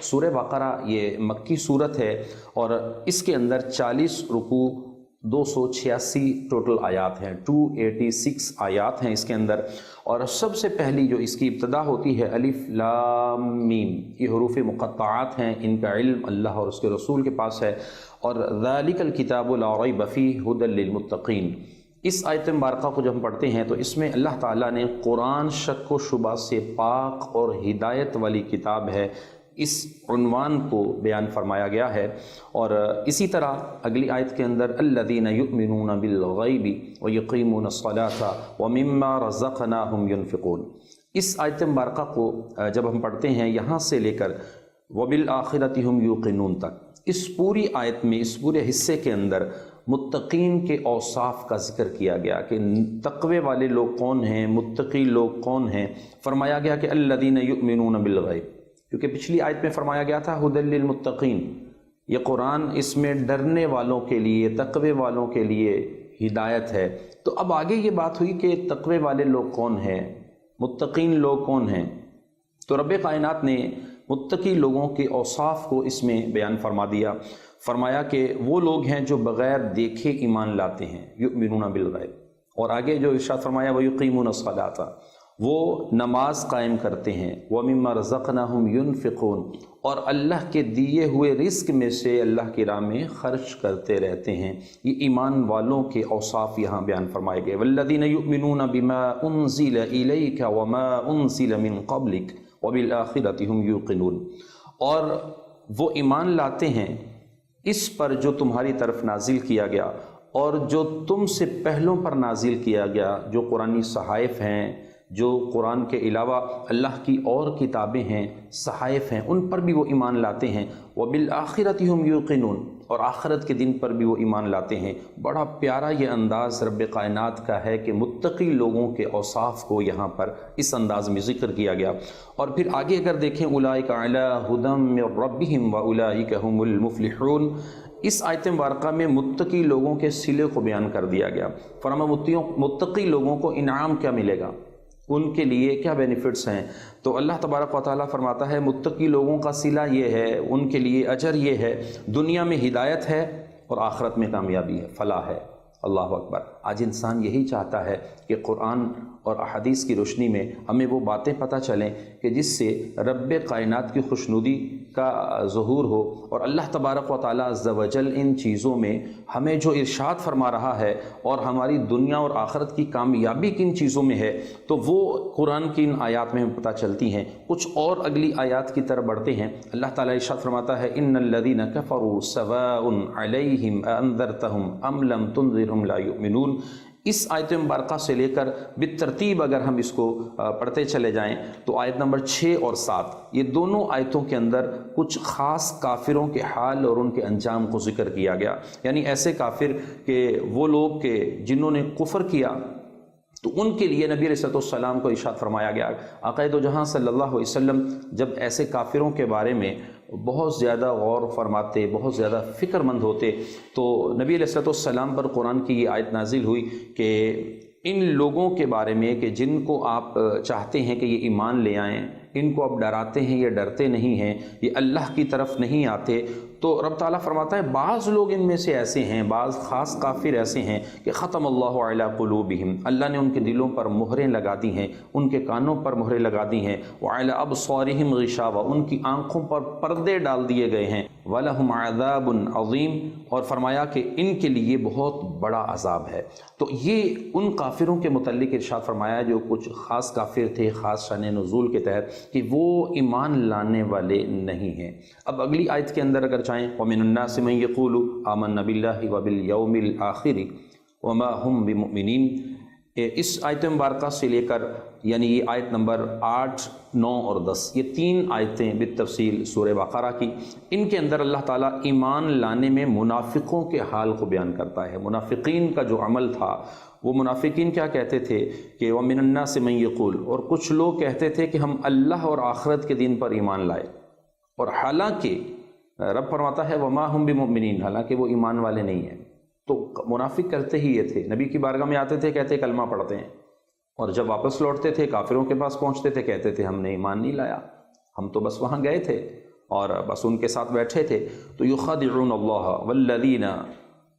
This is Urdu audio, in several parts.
سورہ بقرہ یہ مکی صورت ہے اور اس کے اندر 40 رکوع 286 ٹوٹل آیات ہیں، 286 آیات ہیں اس کے اندر۔ اور سب سے پہلی جو اس کی ابتدا ہوتی ہے الف لام میم، یہ حروف مقطعات ہیں، ان کا علم اللہ اور اس کے رسول کے پاس ہے۔ اور ذالک الکتاب لا ریب فیہ ھدی للمتقین، اس آیت مبارکہ کو جب ہم پڑھتے ہیں تو اس میں اللہ تعالیٰ نے قرآن شک و شبہ سے پاک اور ہدایت والی کتاب ہے، اس عنوان کو بیان فرمایا گیا ہے۔ اور اسی طرح اگلی آیت کے اندر الذین یؤمنون بالغیب ویقیمون الصلاۃ ومما رزقناہم ینفقون، اس آیت مبارکہ کو جب ہم پڑھتے ہیں یہاں سے لے کر وبالآخرۃ ھم یوقنون تک، اس پوری آیت میں، اس پورے حصے کے اندر متقین کے اوصاف کا ذکر کیا گیا کہ تقوی والے لوگ کون ہیں، متقی لوگ کون ہیں۔ فرمایا گیا کہ الذین یؤمنون بالغیب، کیونکہ پچھلی آیت میں فرمایا گیا تھا ھدی للمتقین، یہ قرآن اس میں ڈرنے والوں کے لیے، تقوی والوں کے لیے ہدایت ہے۔ تو اب آگے یہ بات ہوئی کہ تقوی والے لوگ کون ہیں، متقین لوگ کون ہیں، تو رب کائنات نے متقی لوگوں کے اوصاف کو اس میں بیان فرما دیا۔ فرمایا کہ وہ لوگ ہیں جو بغیر دیکھے ایمان لاتے ہیں، یؤمنون بالغیب، اور آگے جو ارشاد فرمایا ویقیمون الصلاۃ، وہ نماز قائم کرتے ہیں، ومما رزقناہم ینفقون، اور اللہ کے دیے ہوئے رزق میں سے اللہ کی راہ میں خرچ کرتے رہتے ہیں۔ یہ ایمان والوں کے اوصاف یہاں بیان فرمائے گئے۔ والذین یؤمنون بما انزل الیک وما انزل من قبلک وبالآخرۃ ھم یوقنون، اور وہ ایمان لاتے ہیں اس پر جو تمہاری طرف نازل کیا گیا اور جو تم سے پہلوں پر نازل کیا گیا، جو قرآنی صحائف ہیں، جو قرآن کے علاوہ اللہ کی اور کتابیں ہیں، صحائف ہیں، ان پر بھی وہ ایمان لاتے ہیں۔ وبالآخرۃ ھم یوقنون، اور آخرت کے دن پر بھی وہ ایمان لاتے ہیں۔ بڑا پیارا یہ انداز رب کائنات کا ہے کہ متقی لوگوں کے اوصاف کو یہاں پر اس انداز میں ذکر کیا گیا۔ اور پھر آگے اگر دیکھیں اولئک علی ھدی من ربہم واولئک ھم المفلحون، اس آیت مبارکہ میں متقی لوگوں کے صلے کو بیان کر دیا گیا۔ فرمایا متقی لوگوں کو انعام کیا ملے گا، ان کے لیے کیا بینیفٹس ہیں، تو اللہ تبارک و تعالیٰ فرماتا ہے متقی لوگوں کا صلہ یہ ہے، ان کے لیے اجر یہ ہے، دنیا میں ہدایت ہے اور آخرت میں کامیابی ہے، فلاح ہے۔ اللہ اکبر۔ آج انسان یہی چاہتا ہے کہ قرآن اور احادیث کی روشنی میں ہمیں وہ باتیں پتہ چلیں کہ جس سے رب کائنات کی خوشنودی کا ظہور ہو، اور اللہ تبارک و تعالیٰ عز و جل ان چیزوں میں ہمیں جو ارشاد فرما رہا ہے اور ہماری دنیا اور آخرت کی کامیابی کن چیزوں میں ہے، تو وہ قرآن کی ان آیات میں ہمیں پتہ چلتی ہیں۔ کچھ اور اگلی آیات کی طرف بڑھتے ہیں۔ اللہ تعالیٰ ارشاد فرماتا ہے ان الذین کفروا سواء علیہم اانذرتہم ام لم تنذرہم لا یؤمنون، اس آیت مبارکہ سے لے کر بالترتیب اگر ہم اس کو پڑھتے چلے جائیں تو آیت نمبر 6 اور 7، یہ دونوں آیتوں کے اندر کچھ خاص کافروں کے حال اور ان کے انجام کو ذکر کیا گیا۔ یعنی ایسے کافر کہ وہ لوگ کہ جنہوں نے کفر کیا، تو ان کے لیے نبی علیہ السلام کو ارشاد فرمایا گیا۔ آقا دو جہاں صلی اللہ علیہ وسلم جب ایسے کافروں کے بارے میں بہت زیادہ غور فرماتے، بہت زیادہ فکر مند ہوتے، تو نبی علیہ السلام پر قرآن کی یہ آیت نازل ہوئی کہ ان لوگوں کے بارے میں کہ جن کو آپ چاہتے ہیں کہ یہ ایمان لے آئیں، ان کو آپ ڈراتے ہیں، یہ ڈرتے نہیں ہیں، یہ اللہ کی طرف نہیں آتے، تو رب تعالیٰ فرماتا ہے بعض لوگ ان میں سے ایسے ہیں، بعض خاص کافر ایسے ہیں کہ ختم اللہ علی قلوبہم، اللہ نے ان کے دلوں پر مہریں لگا دی ہیں، ان کے کانوں پر مہریں لگا دی ہیں، وعلی ابصارہم غشاوہ، ان کی آنکھوں پر پردے ڈال دیے گئے ہیں، وَلَهُمْ عَذَابٌ عَظِيمٌ، اور فرمایا کہ ان کے لیے بہت بڑا عذاب ہے۔ تو یہ ان کافروں کے متعلق ارشاد فرمایا جو کچھ خاص کافر تھے خاص شان نزول کے تحت، کہ وہ ایمان لانے والے نہیں ہیں۔ اب اگلی آیت کے اندر اگر چاہیں وَمِنَ النَّاسِ مَن يَقُولُ آمَنَّا بِاللَّهِ وَبِالْيَوْمِ الْآخِرِ وَمَا هُمْ بِمُؤْمِنِينَ، اس آیت مبارکہ سے لے کر یعنی یہ آیت نمبر 8، 9 اور 10، یہ 3 آیتیں بالتفصیل سورہ بقرہ کی، ان کے اندر اللہ تعالیٰ ایمان لانے میں منافقوں کے حال کو بیان کرتا ہے۔ منافقین کا جو عمل تھا، وہ منافقین کیا کہتے تھے کہ وَمِنَ النَّاسِ مَن يَقُولُ، اور کچھ لوگ کہتے تھے کہ ہم اللہ اور آخرت کے دن پر ایمان لائے، اور حالانکہ رب فرماتا ہے وَمَا هُمْ بِمُؤْمِنِينَ، حالانکہ وہ ایمان والے نہیں ہیں۔ تو منافق کرتے ہی یہ تھے، نبی کی بارگاہ میں آتے تھے کہتے کلمہ پڑھتے ہیں، اور جب واپس لوٹتے تھے کافروں کے پاس پہنچتے تھے کہتے تھے ہم نے ایمان نہیں لایا، ہم تو بس وہاں گئے تھے، اور بس ان کے ساتھ بیٹھے تھے. تو یخادعون اللہ والذین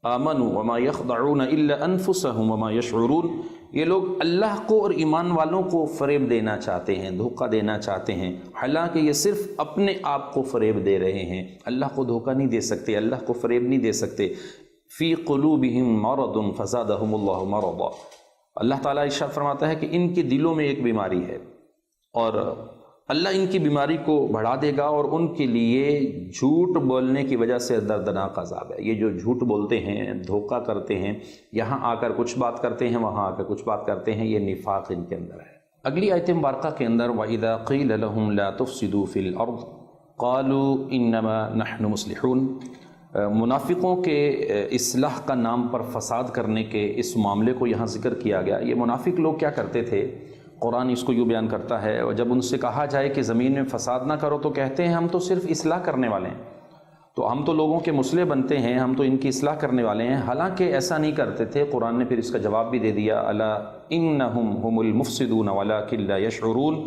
آمنوا وما یخدعون الا انفسهم وما یشعرون. یہ لوگ اللہ کو اور ایمان والوں کو فریب دینا چاہتے ہیں، دھوکہ دینا چاہتے ہیں، حالانکہ یہ صرف اپنے آپ کو فریب دے رہے ہیں. اللہ کو دھوکہ نہیں دے سکتے، اللہ کو فریب نہیں دے سکتے. فی قلوبہم مرض فزادہم اللہ مرضا. اللہ تعالیٰ ارشاد فرماتا ہے کہ ان کے دلوں میں ایک بیماری ہے اور اللہ ان کی بیماری کو بڑھا دے گا، اور ان کے لیے جھوٹ بولنے کی وجہ سے دردناک عذاب ہے. یہ جو جھوٹ بولتے ہیں، دھوکہ کرتے ہیں، یہاں آ کر کچھ بات کرتے ہیں، وہاں آ کر کچھ بات کرتے ہیں، یہ نفاق ان کے اندر ہے. اگلی آیت مبارکہ کے اندر وَإِذَا قِيلَ لَهُمْ لَا تُفْسِدُوا فِي الْأَرْضِ قَالُوا إِنَّمَا نَحْنُ مُصْلِحُونَ. منافقوں کے اصلاح کا نام پر فساد کرنے کے اس معاملے کو یہاں ذکر کیا گیا. یہ منافق لوگ کیا کرتے تھے؟ قرآن اس کو یوں بیان کرتا ہے، اور جب ان سے کہا جائے کہ زمین میں فساد نہ کرو تو کہتے ہیں ہم تو صرف اصلاح کرنے والے ہیں، تو ہم تو لوگوں کے مصلح بنتے ہیں، ہم تو ان کی اصلاح کرنے والے ہیں. حالانکہ ایسا نہیں کرتے تھے. قرآن نے پھر اس کا جواب بھی دے دیا، الا انہم ہم المفسدون ولکن لا یشعرون.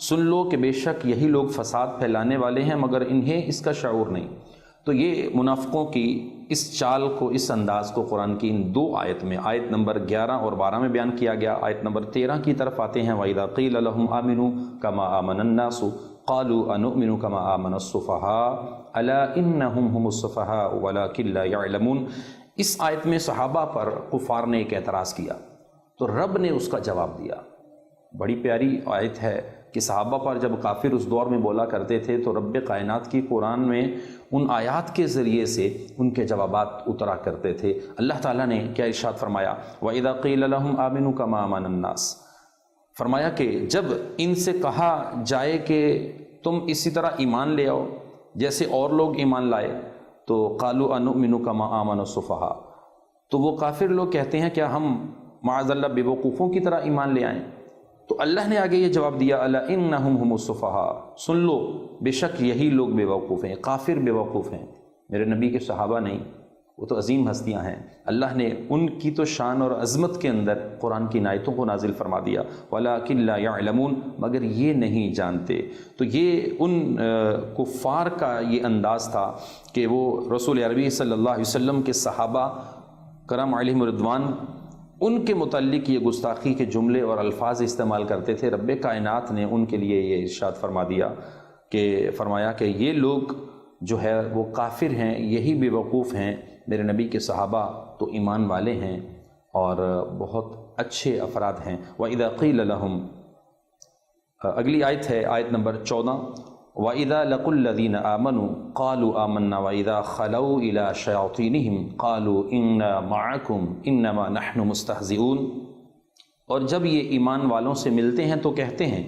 سن لو کہ بے شک یہی لوگ فساد پھیلانے والے ہیں مگر انہیں اس کا شعور نہیں. تو یہ منافقوں کی اس چال کو، اس انداز کو قرآن کی ان دو آیت میں، آیت نمبر 11 اور 12 میں بیان کیا گیا. آیت نمبر 13 کی طرف آتے ہیں، وَإِذَا قِيلَ لَهُمْ آمِنُوا كَمَا آمَنَ النَّاسُ قَالُوا أَنُؤْمِنُ كَمَا آمَنَ السُّفَهَاءُ أَلَا إِنَّهُمْ هُمُ السُّفَهَاءُ وَلَكِنْ لَا يَعْلَمُونَ. اس آیت میں صحابہ پر کفار نے ایک اعتراض کیا تو رب نے اس کا جواب دیا. بڑی پیاری آیت ہے کہ صحابہ پر جب کافر اس دور میں بولا کرتے تھے تو رب کائنات کی قرآن میں ان آیات کے ذریعے سے ان کے جوابات اترا کرتے تھے. اللہ تعالیٰ نے کیا ارشاد فرمایا، وَإِذَا قِيلَ لَهُمْ آمِنُوا كَمَا آمَنَ النَّاسُ. فرمایا کہ جب ان سے کہا جائے کہ تم اسی طرح ایمان لے آؤ جیسے اور لوگ ایمان لائے، تو قَالُوا أَنُؤْمِنُ كَمَا آمَنَ السُّفَهَاءُ. تو وہ کافر لوگ کہتے ہیں کیا ہم معاذ اللہ بے وقوفوں کی طرح ایمان لے آئیں؟ تو اللہ نے آگے یہ جواب دیا، الا انہم ہم السفہاء. سن لو بے شک یہی لوگ بے وقوف ہیں، کافر بے وقوف ہیں، میرے نبی کے صحابہ نہیں. وہ تو عظیم ہستیاں ہیں. اللہ نے ان کی تو شان اور عظمت کے اندر قرآن کی آیتوں کو نازل فرما دیا، وَلَٰكِن لَا يَعْلَمُونَ. مگر یہ نہیں جانتے. تو یہ ان کفار کا یہ انداز تھا کہ وہ رسول عربی صلی اللہ علیہ وسلم کے صحابہ کرام علیہم رضوان ان کے متعلق یہ گستاخی کے جملے اور الفاظ استعمال کرتے تھے. رب کائنات نے ان کے لیے یہ ارشاد فرما دیا کہ فرمایا کہ یہ لوگ جو ہے وہ کافر ہیں، یہی بے وقوف ہیں، میرے نبی کے صحابہ تو ایمان والے ہیں اور بہت اچھے افراد ہیں. وَإِذَا قِيلَ لَهُمْ. اگلی آیت ہے آیت نمبر 14، وَإِذَا لَقُوا الَّذِينَ آمَنُوا قَالُوا آمَنَّا وَإِذَا خَلَوْا إِلَىٰ شَيَاطِينِهِمْ قَالُوا إِنَّا مَعَكُمْ إِنَّمَا نَحْنُ مُسْتَهْزِئُونَ. اور جب یہ ایمان والوں سے ملتے ہیں تو کہتے ہیں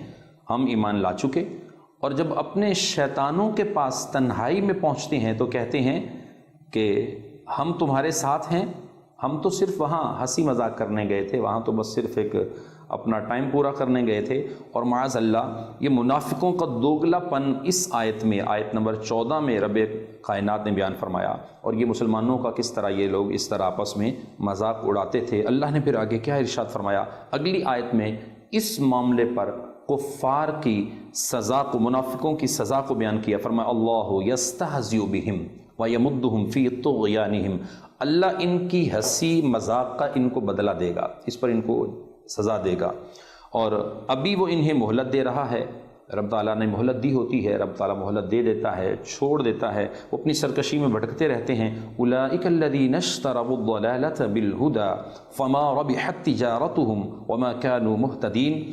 ہم ایمان لا چکے، اور جب اپنے شیطانوں کے پاس تنہائی میں پہنچتے ہیں تو کہتے ہیں کہ ہم تمہارے ساتھ ہیں، ہم تو صرف وہاں ہنسی مذاق کرنے گئے تھے، وہاں تو بس صرف ایک اپنا ٹائم پورا کرنے گئے تھے. اور معاذ اللہ یہ منافقوں کا دوگلا پن اس آیت میں، آیت نمبر 14 میں رب کائنات نے بیان فرمایا. اور یہ مسلمانوں کا کس طرح یہ لوگ اس طرح آپس میں مذاق اڑاتے تھے. اللہ نے پھر آگے کیا ارشاد فرمایا اگلی آیت میں اس معاملے پر کفار کی سزا کو، منافقوں کی سزا کو بیان کیا. فرمایا اللہ یستہزئ بہم ویمدہم فی طغیانہم. اللہ ان کی ہنسی مذاق کا ان کو بدلہ دے گا، اس پر ان کو سزا دے گا. اور ابھی وہ انہیں مہلت دے رہا ہے. رب تعالیٰ نے مہلت دی ہوتی ہے، رب تعالیٰ مہلت دے دیتا ہے، چھوڑ دیتا ہے، وہ اپنی سرکشی میں بھٹکتے رہتے ہیں. اولئک الذین اشتروا الضلالۃ بالہدی فما ربحت تجارتہم وما كانوا مہتدین.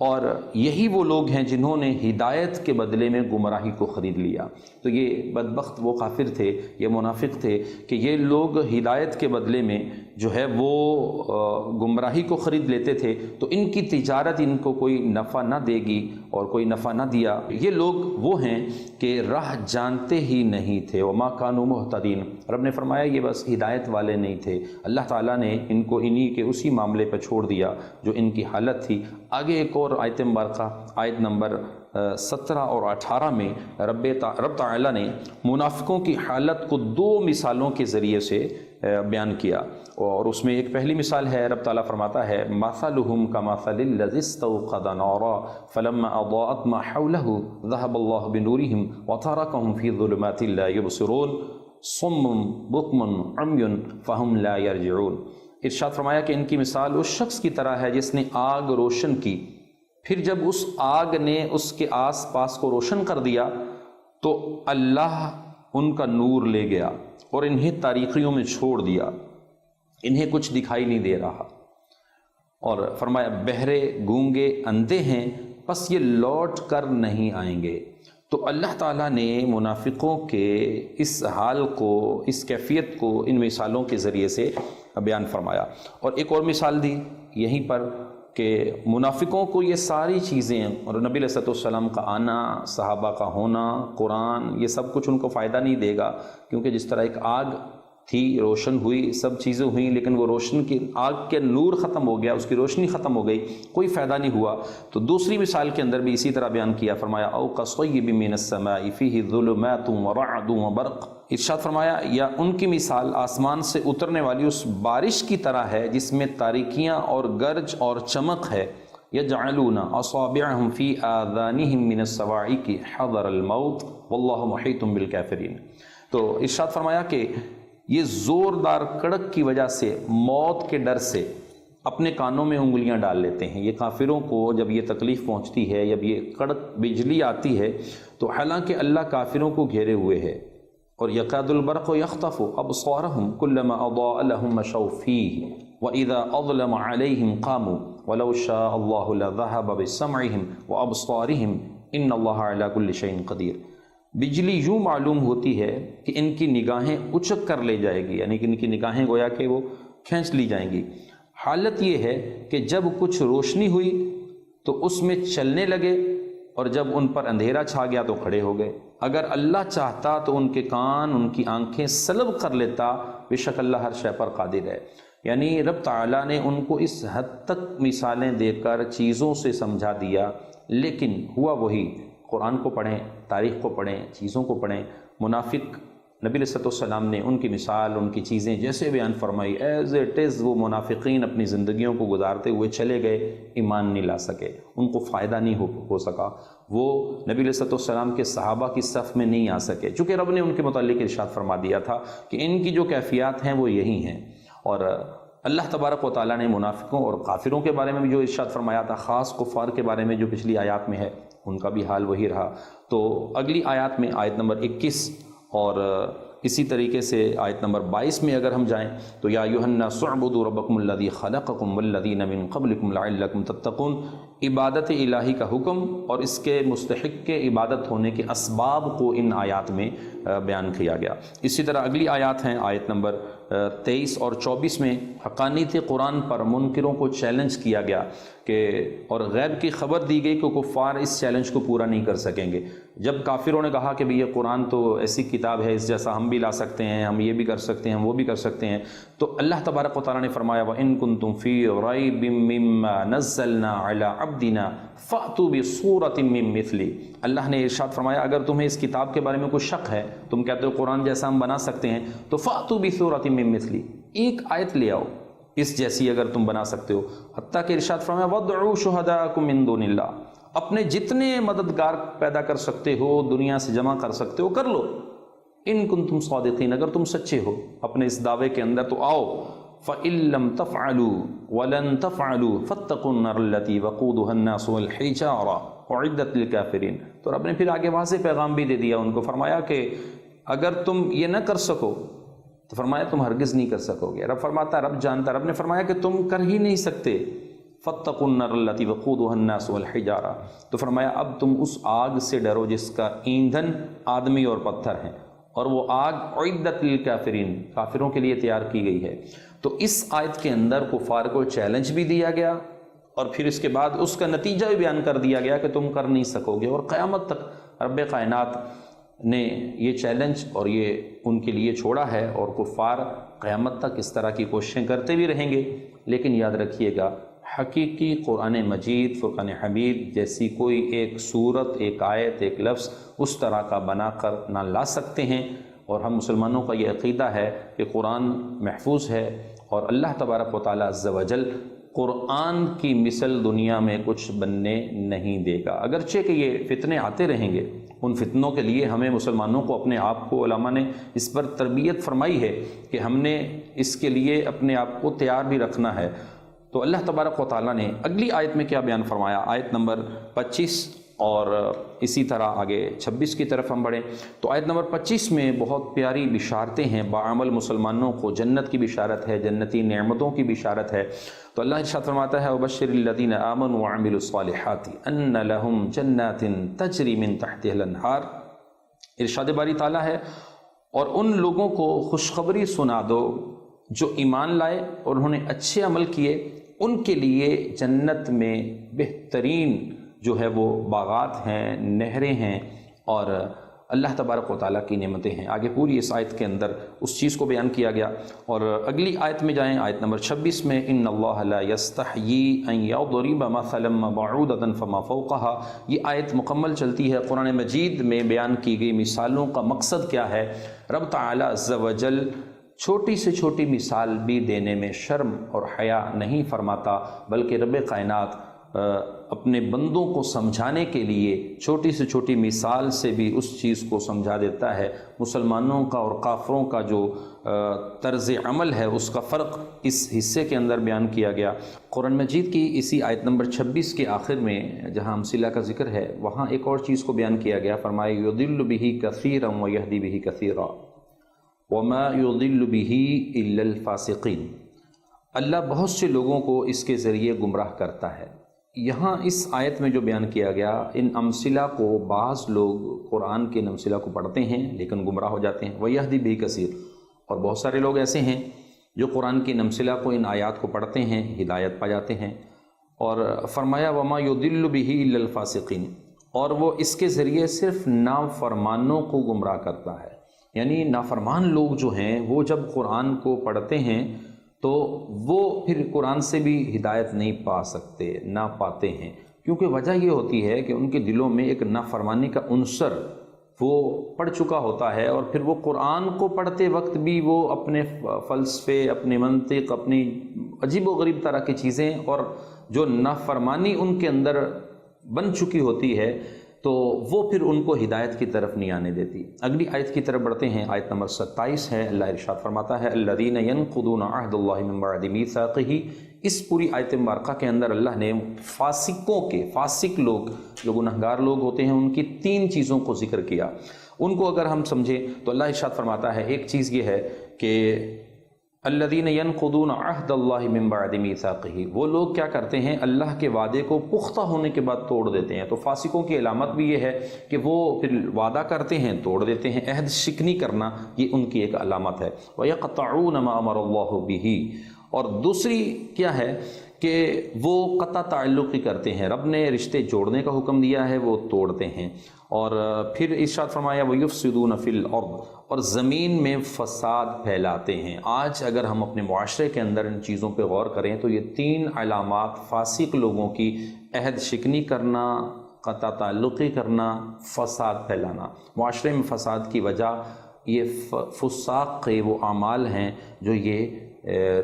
اور یہی وہ لوگ ہیں جنہوں نے ہدایت کے بدلے میں گمراہی کو خرید لیا. تو یہ بدبخت وہ کافر تھے، یہ منافق تھے کہ یہ لوگ ہدایت کے بدلے میں جو ہے وہ گمراہی کو خرید لیتے تھے، تو ان کی تجارت ان کو کوئی نفع نہ دے گی اور کوئی نفع نہ دیا. یہ لوگ وہ ہیں کہ راہ جانتے ہی نہیں تھے. وما كانوا مہتدین. رب نے فرمایا یہ بس ہدایت والے نہیں تھے. اللہ تعالیٰ نے ان کو انہی کے اسی معاملے پہ چھوڑ دیا جو ان کی حالت تھی. آگے ایک اور آیت مبارکہ آیت نمبر 17 اور 18 میں رب تعالیٰ نے منافقوں کی حالت کو دو مثالوں کے ذریعے سے بیان کیا، اور اس میں ایک پہلی مثال ہے، رب تعالیٰ فرماتا ہے مثلہم کمثل الذی استوقد نارا فلما اضاءت ما حولہ ذہب اللہ بنورہم وترکہم فی ظلمات لا یبصرون صم بکم عمی فہم لا یرجعون۔ ارشاد فرمایا کہ ان کی مثال اس شخص کی طرح ہے جس نے آگ روشن کی، پھر جب اس آگ نے اس کے آس پاس کو روشن کر دیا تو اللہ ان کا نور لے گیا اور انہیں تاریکیوں میں چھوڑ دیا، انہیں کچھ دکھائی نہیں دے رہا۔ اور فرمایا بہرے گونگے اندھے ہیں پس یہ لوٹ کر نہیں آئیں گے۔ تو اللہ تعالیٰ نے منافقوں کے اس حال کو، اس کیفیت کو ان مثالوں کے ذریعے سے بیان فرمایا، اور ایک اور مثال دی یہیں پر کہ منافقوں کو یہ ساری چیزیں اور نبی علیہ السلام کا آنا، صحابہ کا ہونا، قرآن، یہ سب کچھ ان کو فائدہ نہیں دے گا، کیونکہ جس طرح ایک آگ تھی، روشن ہوئی، سب چیزیں ہوئیں، لیکن وہ روشن کی آگ کے نور ختم ہو گیا، اس کی روشنی ختم ہو گئی، کوئی فائدہ نہیں ہوا۔ تو دوسری مثال کے اندر بھی اسی طرح بیان کیا، فرمایا او کصیب من السماء فیہ ظلمات ورعد وبرق، ارشاد فرمایا یا ان کی مثال آسمان سے اترنے والی اس بارش کی طرح ہے جس میں تاریکیاں اور گرج اور چمک ہے، یجعلون اصابعهم فی آذانہم من الصواعق حذر الموت واللہ محیط بالکافرین۔ تو ارشاد فرمایا کہ یہ زوردار کڑک کی وجہ سے، موت کے ڈر سے اپنے کانوں میں انگلیاں ڈال لیتے ہیں۔ یہ کافروں کو جب یہ تکلیف پہنچتی ہے، جب یہ کڑک بجلی آتی ہے، تو حالانکہ اللہ کافروں کو گھیرے ہوئے ہے، اور یکاد البرق یخطف ابصارهم كلما اضاء لهم مشوا فيه واذا اظلم عليهم قاموا ولو شاء الله لذهب بسمعهم وابصارهم ان الله على كل شيء قدیر۔ بجلی یوں معلوم ہوتی ہے کہ ان کی نگاہیں اچک کر لے جائے گی، یعنی کہ ان کی نگاہیں گویا کہ وہ کھینچ لی جائیں گی۔ حالت یہ ہے کہ جب کچھ روشنی ہوئی تو اس میں چلنے لگے، اور جب ان پر اندھیرا چھا گیا تو کھڑے ہو گئے۔ اگر اللہ چاہتا تو ان کے کان، ان کی آنکھیں سلب کر لیتا، بے شک اللہ ہر شے پر قادر ہے۔ یعنی رب تعالیٰ نے ان کو اس حد تک مثالیں دے کر چیزوں سے سمجھا دیا، لیکن ہوا وہی۔ قرآن کو پڑھیں، تاریخ کو پڑھیں، چیزوں کو پڑھیں۔ منافق نبی علیہ السلام نے ان کی مثال، ان کی چیزیں جیسے بیان فرمائی، ایز اٹ از وہ منافقین اپنی زندگیوں کو گزارتے ہوئے چلے گئے، ایمان نہیں لا سکے، ان کو فائدہ نہیں ہو سکا، وہ نبی علیہ السلام کے صحابہ کی صف میں نہیں آ سکے، چونکہ رب نے ان کے متعلق ارشاد فرما دیا تھا کہ ان کی جو کیفیات ہیں وہ یہی ہیں۔ اور اللہ تبارک و تعالیٰ نے منافقوں اور کافروں کے بارے میں بھی جو ارشاد فرمایا تھا، خاص کفار کے بارے میں جو پچھلی آیات میں ہے، ان کا بھی حال وہی رہا۔ تو اگلی آیات میں آیت نمبر 21 اور اسی طریقے سے آیت نمبر 22 میں اگر ہم جائیں تو یا ایھا الناس اعبدوا ربکم الذی خلقکم والذین من قبلکم لعلکم تتقون، عبادت الہی کا حکم اور اس کے مستحق کے عبادت ہونے کے اسباب کو ان آیات میں بیان کیا گیا۔ اسی طرح اگلی آیات ہیں آیت نمبر 23 اور 24 میں حقانیت قرآن پر منکروں کو چیلنج کیا گیا کہ اور غیب کی خبر دی گئی کہ کفار اس چیلنج کو پورا نہیں کر سکیں گے۔ جب کافروں نے کہا کہ یہ قرآن تو ایسی کتاب ہے، اس جیسا ہم بھی لا سکتے ہیں، ہم یہ بھی کر سکتے ہیں، ہم وہ بھی کر سکتے ہیں، تو اللہ تبارک و تعالیٰ نے فرمایا وَإِن كُنتُم فِي رَيْبٍ مِّمَّا نَزَّلْنَا عَلَىٰ عَبْدِنَا فَأْتُوا بِصُورَةٍ مِّن مِّثْلِهِ، اللہ نے ارشاد فرمایا اگر تمہیں اس کتاب کے بارے میں کوئی شک ہے، تم کہتے ہو قرآن جیسا ہم بنا سکتے ہیں، تو فَأْتُوا بِصُورَةٍ مِّن مِّثْلِهِ، ایک آیت لے آؤ اس جیسی اگر تم بنا سکتے ہو۔ حتیٰ کہ ارشاد فرمایا وَادْعُوا شُهَدَاءَكُم مِّن دُونِ اللَّهِ، اپنے جتنے مددگار پیدا کر سکتے ہو، دنیا سے جمع کر سکتے ہو، کر لو، ان کنتم صادقین، اگر تم سچے ہو اپنے اس دعوے کے اندر تو آؤ۔ فَإِن لَّمْ تَفْعَلُوا وَلَن تَفْعَلُوا فَاتَّقُوا النَّارَ الَّتِي وَقُودُهَا النَّاسُ وَالْحِجَارَةُ أُعِدَّتْ لِلْكَافِرِينَ۔ تو رب نے پھر آگے واضح پیغام بھی دے دیا ان کو، فرمایا کہ اگر تم یہ نہ کر سکو تو فرمایا تم ہرگز نہیں کر سکو گے۔ رب فرماتا، رب جانتا، رب نے فرمایا کہ تم کر ہی نہیں سکتے۔ فَاتَّقُوا النَّارَ الَّتِي وَقُودُهَا النَّاسُ وَالْحِجَارَةُ، تو فرمایا اب تم اس آگ سے ڈرو جس کا ایندھن آدمی اور پتھر ہیں، اور وہ آگ اعدت للکافرین، کافروں کے لیے تیار کی گئی ہے۔ تو اس آیت کے اندر کفار کو چیلنج بھی دیا گیا، اور پھر اس کے بعد اس کا نتیجہ بھی بیان کر دیا گیا کہ تم کر نہیں سکو گے، اور قیامت تک رب کائنات نے یہ چیلنج اور یہ ان کے لیے چھوڑا ہے، اور کفار قیامت تک اس طرح کی کوششیں کرتے بھی رہیں گے۔ لیکن یاد رکھیے گا، حقیقی قرآن مجید، فرقان حمید جیسی کوئی ایک صورت، ایک آیت، ایک لفظ اس طرح کا بنا کر نہ لا سکتے ہیں، اور ہم مسلمانوں کا یہ عقیدہ ہے کہ قرآن محفوظ ہے اور اللہ تبارک و تعالیٰ عز و جل قرآن کی مثل دنیا میں کچھ بننے نہیں دے گا۔ اگرچہ کہ یہ فتنے آتے رہیں گے، ان فتنوں کے لیے ہمیں مسلمانوں کو اپنے آپ کو، علماء نے اس پر تربیت فرمائی ہے کہ ہم نے اس کے لیے اپنے آپ کو تیار بھی رکھنا ہے۔ تو اللہ تبارک و تعالیٰ نے اگلی آیت میں کیا بیان فرمایا، آیت نمبر 25 اور اسی طرح آگے 26 کی طرف ہم بڑھیں تو آیت نمبر 25 میں بہت پیاری بشارتیں ہیں، باعمل مسلمانوں کو جنت کی بشارت ہے، جنتی نعمتوں کی بشارت ہے۔ تو اللہ ارشاد فرماتا ہے وَبَشِّرِ الَّذِينَ آمَنُوا وَعَمِلُوا الصَّالِحَاتِ أَنَّ لَهُمْ جَنَّاتٍ تَجْرِي مِن تَحْتِهَا الْأَنْهَارُ۔ ارشاد باری تعالیٰ ہے اور ان لوگوں کو خوشخبری سنا دو جو ایمان لائے اور انہوں نے اچھے عمل کیے، ان کے لیے جنت میں بہترین جو ہے وہ باغات ہیں، نہریں ہیں اور اللہ تبارک و تعالیٰ کی نعمتیں ہیں۔ آگے پوری اس آیت کے اندر اس چیز کو بیان کیا گیا۔ اور اگلی آیت میں جائیں، آیت نمبر 26 میں ان اللہ لا یستحیی ان یضرب مثلا بعوضۃ فما فوقها، یہ آیت مکمل چلتی ہے۔ قرآن مجید میں بیان کی گئی مثالوں کا مقصد کیا ہے؟ رب تعالیٰ عز و جل چھوٹی سے چھوٹی مثال بھی دینے میں شرم اور حیا نہیں فرماتا، بلکہ رب کائنات اپنے بندوں کو سمجھانے کے لیے چھوٹی سے چھوٹی مثال سے بھی اس چیز کو سمجھا دیتا ہے۔ مسلمانوں کا اور کافروں کا جو طرز عمل ہے اس کا فرق اس حصے کے اندر بیان کیا گیا۔ قرآن مجید کی اسی آیت نمبر 26 کے آخر میں جہاں امثلہ کا ذکر ہے وہاں ایک اور چیز کو بیان کیا گیا، فرمایا یضل بہ کثیرا ویہدی بہ کثیرا وما یضل بہ الا الفاسقین۔ اللہ بہت سے لوگوں کو اس کے ذریعے گمراہ کرتا ہے۔ یہاں اس آیت میں جو بیان کیا گیا، ان امثلہ کو بعض لوگ قرآن کے امثلہ کو پڑھتے ہیں لیکن گمراہ ہو جاتے ہیں، وَيَهْدِي بِهِ كَثِيرٌ، اور بہت سارے لوگ ایسے ہیں جو قرآن کے امثلہ کو، ان آیات کو پڑھتے ہیں، ہدایت پا جاتے ہیں۔ اور فرمایا وَمَا يُضِلُّ بِهِ إِلَّا الْفَاسِقِينَ، اور وہ اس کے ذریعے صرف نافرمانوں کو گمراہ کرتا ہے۔ یعنی نافرمان لوگ جو ہیں وہ جب قرآن کو پڑھتے ہیں تو وہ پھر قرآن سے بھی ہدایت نہیں پا سکتے، نہ پاتے ہیں، کیونکہ وجہ یہ ہوتی ہے کہ ان کے دلوں میں ایک نافرمانی کا عنصر وہ پڑ چکا ہوتا ہے، اور پھر وہ قرآن کو پڑھتے وقت بھی وہ اپنے فلسفے، اپنے منطق، اپنی عجیب و غریب طرح کی چیزیں اور جو نافرمانی ان کے اندر بن چکی ہوتی ہے تو وہ پھر ان کو ہدایت کی طرف نہیں آنے دیتی۔ اگلی آیت کی طرف بڑھتے ہیں، آیت نمبر 27 ہے۔ اللہ ارشاد فرماتا ہے الذین ینقضون عہد اللہ من بعد میثاقہ۔ اس پوری آیت مبارکہ کے اندر اللہ نے فاسقوں کے، فاسق لوگ جو گنہگار لوگ ہوتے ہیں، ان کی 3 چیزوں کو ذکر کیا۔ ان کو اگر ہم سمجھیں تو اللہ ارشاد فرماتا ہے ایک چیز یہ ہے کہ الذین ینقضون عہد اللہ من بعد میثاقہ، وہ لوگ کیا کرتے ہیں؟ اللہ کے وعدے کو پختہ ہونے کے بعد توڑ دیتے ہیں۔ تو فاسقوں کی علامت بھی یہ ہے کہ وہ پھر وعدہ کرتے ہیں، توڑ دیتے ہیں۔ عہد شکنی کرنا یہ ان کی ایک علامت ہے۔ وَيَقْطَعُونَ مَا أَمَرَ اللَّهُ بِهِ، اور دوسری کیا ہے کہ وہ قطع تعلقی کرتے ہیں، رب نے رشتے جوڑنے کا حکم دیا ہے وہ توڑتے ہیں۔ اور پھر ارشاد فرمایا وَيُفْسِدُونَ فِي الْأَرْضِ، اور زمین میں فساد پھیلاتے ہیں۔ آج اگر ہم اپنے معاشرے کے اندر ان چیزوں پہ غور کریں تو یہ 3 علامات فاسق لوگوں کی، عہد شکنی کرنا، قطع تعلقی کرنا، فساد پھیلانا۔ معاشرے میں فساد کی وجہ یہ فساق کے وہ اعمال ہیں جو یہ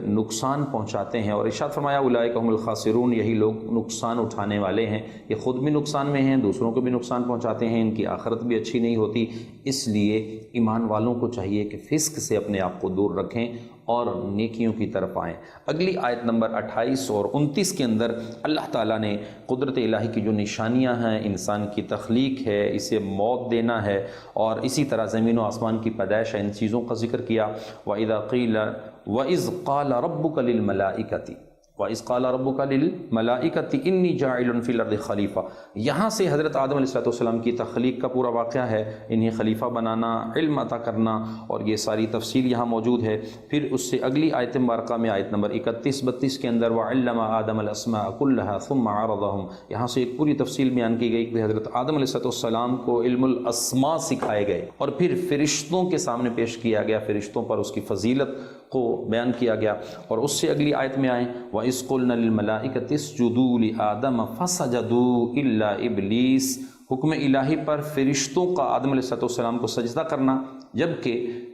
نقصان پہنچاتے ہیں۔ اور ارشاد فرمایا اولئک هم الخاسرون، یہی لوگ نقصان اٹھانے والے ہیں، یہ خود بھی نقصان میں ہیں، دوسروں کو بھی نقصان پہنچاتے ہیں، ان کی آخرت بھی اچھی نہیں ہوتی۔ اس لیے ایمان والوں کو چاہیے کہ فسق سے اپنے آپ کو دور رکھیں اور نیکیوں کی طرف آئیں۔ اگلی آیت نمبر 28 اور 29 کے اندر اللہ تعالیٰ نے قدرت الہی کی جو نشانیاں ہیں، انسان کی تخلیق ہے، اسے موت دینا ہے، اور اسی طرح زمین و آسمان کی پیدائش ہے، ان چیزوں کا ذکر کیا۔ وَإِذَا قِيلَ وَإِذْ قَالَ رَبُّكَ لِلْمَلَائِكَةِ وَإِذْ قَالَ رَبُّكَ لِلْمَلَائِكَةِ إِنِّي جَاعِلٌ فِي الْأَرْضِ خَلِيفَةً، یہاں سے حضرت آدم علیہ السلام کی تخلیق کا پورا واقعہ ہے، انہیں خلیفہ بنانا، علم عطا کرنا، اور یہ ساری تفصیل یہاں موجود ہے۔ پھر اس سے اگلی آیت مبارکہ میں آیت نمبر 31-32 کے اندر وَعَلَّمَ آدَمَ الْأَسْمَاءَ كُلَّهَا ثُمَّ عَرَضَهُمْ، یہاں سے ایک پوری تفصیل بیان کی گئی کہ حضرت آدم علیہ السلام کو علم الاسماء سکھائے گئے، اور پھر فرشتوں کے سامنے پیش کیا گیا، فرشتوں پر اس کی فضیلت کو بیان کیا گیا۔ اور اس سے اگلی آیت میں آئیں وَإِذْ قُلْنَا لِلْمَلَائِكَةِ اسْجُدُوا لِآدَمَ فَسَجَدُوا إِلَّا إِبْلِيسَ حکم الہی پر فرشتوں کا آدم علیہ السلام کو سجدہ کرنا، جبکہ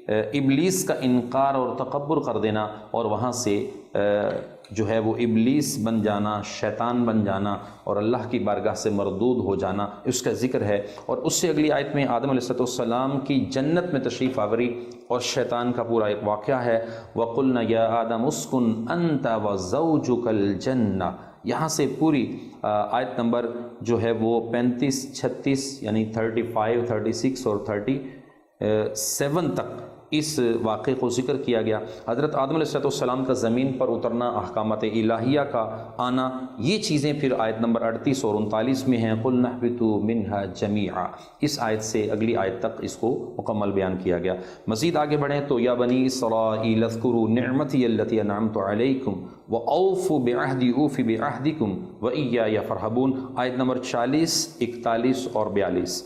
ابلیس کا انکار اور تکبر کر دینا اور وہاں سے جو ہے وہ ابلیس بن جانا، شیطان بن جانا اور اللہ کی بارگاہ سے مردود ہو جانا، اس کا ذکر ہے۔ اور اس سے اگلی آیت میں آدم علیہ السلام کی جنت میں تشریف آوری اور شیطان کا پورا ایک واقعہ ہے۔ وَقُلْنَا يَا آدَمُ اسْكُنْ أَنْتَ وَزَوْجُكَ الْجَنَّةَ، یہاں سے پوری آیت نمبر جو ہے وہ 35، 36 یعنی 35، 36 اور 37 تک اس واقعے کو ذکر کیا گیا۔ حضرت آدم علیہ السلام کا زمین پر اترنا، احکامات الہیہ کا آنا، یہ چیزیں پھر آیت نمبر 38 اور 39 میں ہیں۔ قُلْنَا اهْبِطُوا مِنْهَا جَمِيعًا، اس آیت سے اگلی آیت تک اس کو مکمل بیان کیا گیا۔ مزید آگے بڑھیں تو یا بنی اسرائیل اذکروا نعمتی التی انعمت علیکم وأوفوا بعہدی اوف بعہدکم وإیای فارہبون، آیت نمبر 40، 41 اور 42،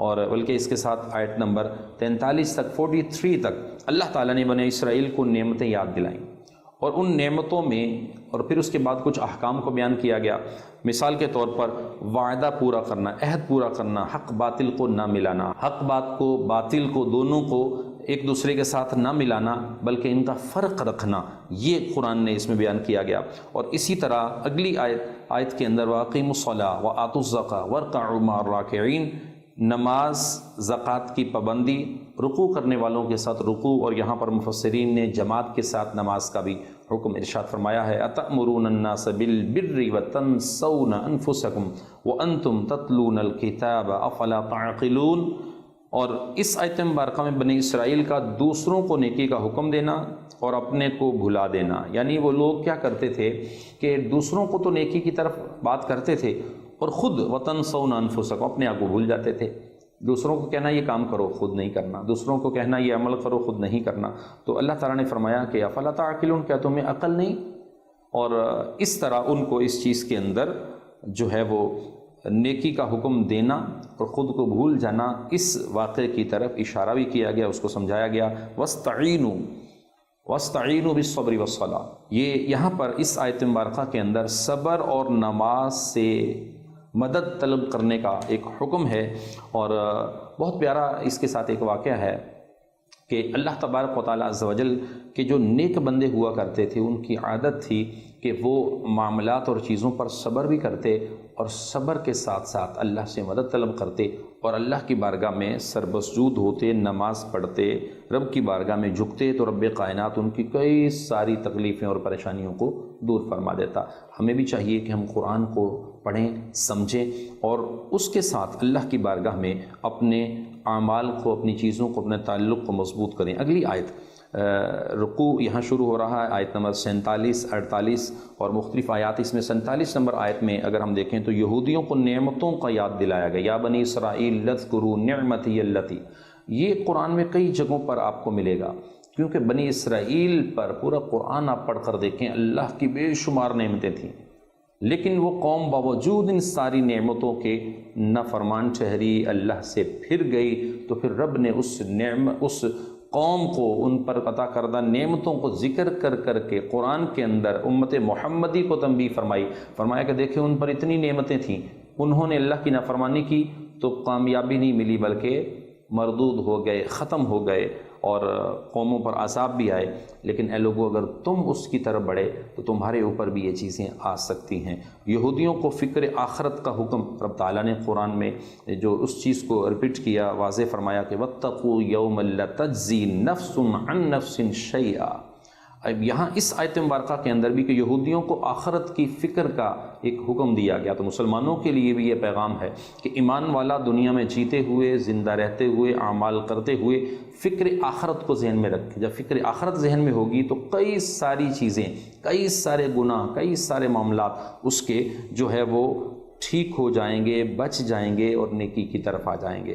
اور بلکہ اس کے ساتھ آیت نمبر 43 تک 43 تک اللہ تعالیٰ نے بنی اسرائیل کو نعمتیں یاد دلائیں، اور ان نعمتوں میں اور پھر اس کے بعد کچھ احکام کو بیان کیا گیا۔ مثال کے طور پر وعدہ پورا کرنا، عہد پورا کرنا، حق باطل کو نہ ملانا، حق بات کو باطل کو دونوں کو ایک دوسرے کے ساتھ نہ ملانا بلکہ ان کا فرق رکھنا، یہ قرآن نے اس میں بیان کیا گیا۔ اور اسی طرح اگلی آیت کے اندر وَأَقِیمُوا الصَّلَاةَ وَآتُوا الزَّکَاةَ وَارْکَعُوا مَعَ الرَّاکِعِینَ، نماز، زکوٰۃ کی پابندی، رکوع کرنے والوں کے ساتھ رکوع، اور یہاں پر مفسرین نے جماعت کے ساتھ نماز کا بھی حکم ارشاد فرمایا ہے۔ أَتَأْمُرُونَ النَّاسَ بِالْبِرِّ وَتَنْسَوْنَ أَنفُسَكُمْ وَأَنْتُمْ تَتْلُونَ الْكِتَابَ أَفَلَا تَعْقِلُونَ، اور اس آیت مبارکہ میں بنی اسرائیل کا دوسروں کو نیکی کا حکم دینا اور اپنے کو بھلا دینا، یعنی وہ لوگ کیا کرتے تھے کہ دوسروں کو تو نیکی کی طرف بات کرتے تھے اور خود وَتَنْسَوْنَ أَنفُسَكُمْ اپنے آپ کو بھول جاتے تھے۔ دوسروں کو کہنا یہ کام کرو، خود نہیں کرنا، دوسروں کو کہنا یہ عمل کرو، خود نہیں کرنا۔ تو اللہ تعالیٰ نے فرمایا کہ افلا تعقلون، کیا تمہیں عقل نہیں؟ اور اس طرح ان کو اس چیز کے اندر جو ہے وہ نیکی کا حکم دینا اور خود کو بھول جانا، اس واقعے کی طرف اشارہ بھی کیا گیا، اس کو سمجھایا گیا۔ وَاسْتَعِینُوا بِالصَّبْرِ وَالصَّلَاةِ، یہ یہاں پر اس آیت مبارکہ کے اندر صبر اور نماز سے مدد طلب کرنے کا ایک حکم ہے۔ اور بہت پیارا اس کے ساتھ ایک واقعہ ہے کہ اللہ تبارک و تعالیٰ عز و جل کے جو نیک بندے ہوا کرتے تھے، ان کی عادت تھی کہ وہ معاملات اور چیزوں پر صبر بھی کرتے اور صبر کے ساتھ ساتھ اللہ سے مدد طلب کرتے اور اللہ کی بارگاہ میں سربسجود ہوتے، نماز پڑھتے، رب کی بارگاہ میں جھکتے تو رب کائنات ان کی کئی ساری تکلیفیں اور پریشانیوں کو دور فرما دیتا۔ ہمیں بھی چاہیے کہ ہم قرآن کو پڑھیں، سمجھیں اور اس کے ساتھ اللہ کی بارگاہ میں اپنے اعمال کو، اپنی چیزوں کو، اپنے تعلق کو مضبوط کریں۔ اگلی آیت رکوع یہاں شروع ہو رہا ہے، آیت نمبر 47، 48 اور مختلف آیات۔ اس میں 47 نمبر آیت میں اگر ہم دیکھیں تو یہودیوں کو نعمتوں کا یاد دلایا گیا، یا بنی اسرائیل اذکروا نعمتی التی، یہ قرآن میں کئی جگہوں پر آپ کو ملے گا، کیونکہ بنی اسرائیل پر پورا قرآن آپ پڑھ کر دیکھیں اللہ کی بے شمار نعمتیں تھیں، لیکن وہ قوم باوجود ان ساری نعمتوں کے نافرمان ٹھہری، اللہ سے پھر گئی، تو پھر رب نے اس قوم کو ان پر عطا کردہ نعمتوں کو ذکر کر کر کے قرآن کے اندر امت محمدی کو تنبیہ فرمایا کہ دیکھیں ان پر اتنی نعمتیں تھیں، انہوں نے اللہ کی نافرمانی کی تو کامیابی نہیں ملی بلکہ مردود ہو گئے، ختم ہو گئے اور قوموں پر عذاب بھی آئے۔ لیکن اے لوگو، اگر تم اس کی طرف بڑھے تو تمہارے اوپر بھی یہ چیزیں آ سکتی ہیں۔ یہودیوں کو فکر آخرت کا حکم رب تعالیٰ نے قرآن میں جو اس چیز کو ریپیٹ کیا، واضح فرمایا کہ وَاتَّقُوا يَوْمًا لَا تَجْزِي نَفْسٌ عَن نَفْسٍ شَيْئًا۔ اب یہاں اس آیت مبارکہ کے اندر بھی کہ یہودیوں کو آخرت کی فکر کا ایک حکم دیا گیا، تو مسلمانوں کے لیے بھی یہ پیغام ہے کہ ایمان والا دنیا میں جیتے ہوئے، زندہ رہتے ہوئے، اعمال کرتے ہوئے فکر آخرت کو ذہن میں رکھے۔ جب فکر آخرت ذہن میں ہوگی تو کئی ساری چیزیں، کئی سارے گناہ، کئی سارے معاملات اس کے جو ہے وہ ٹھیک ہو جائیں گے، بچ جائیں گے اور نیکی کی طرف آ جائیں گے۔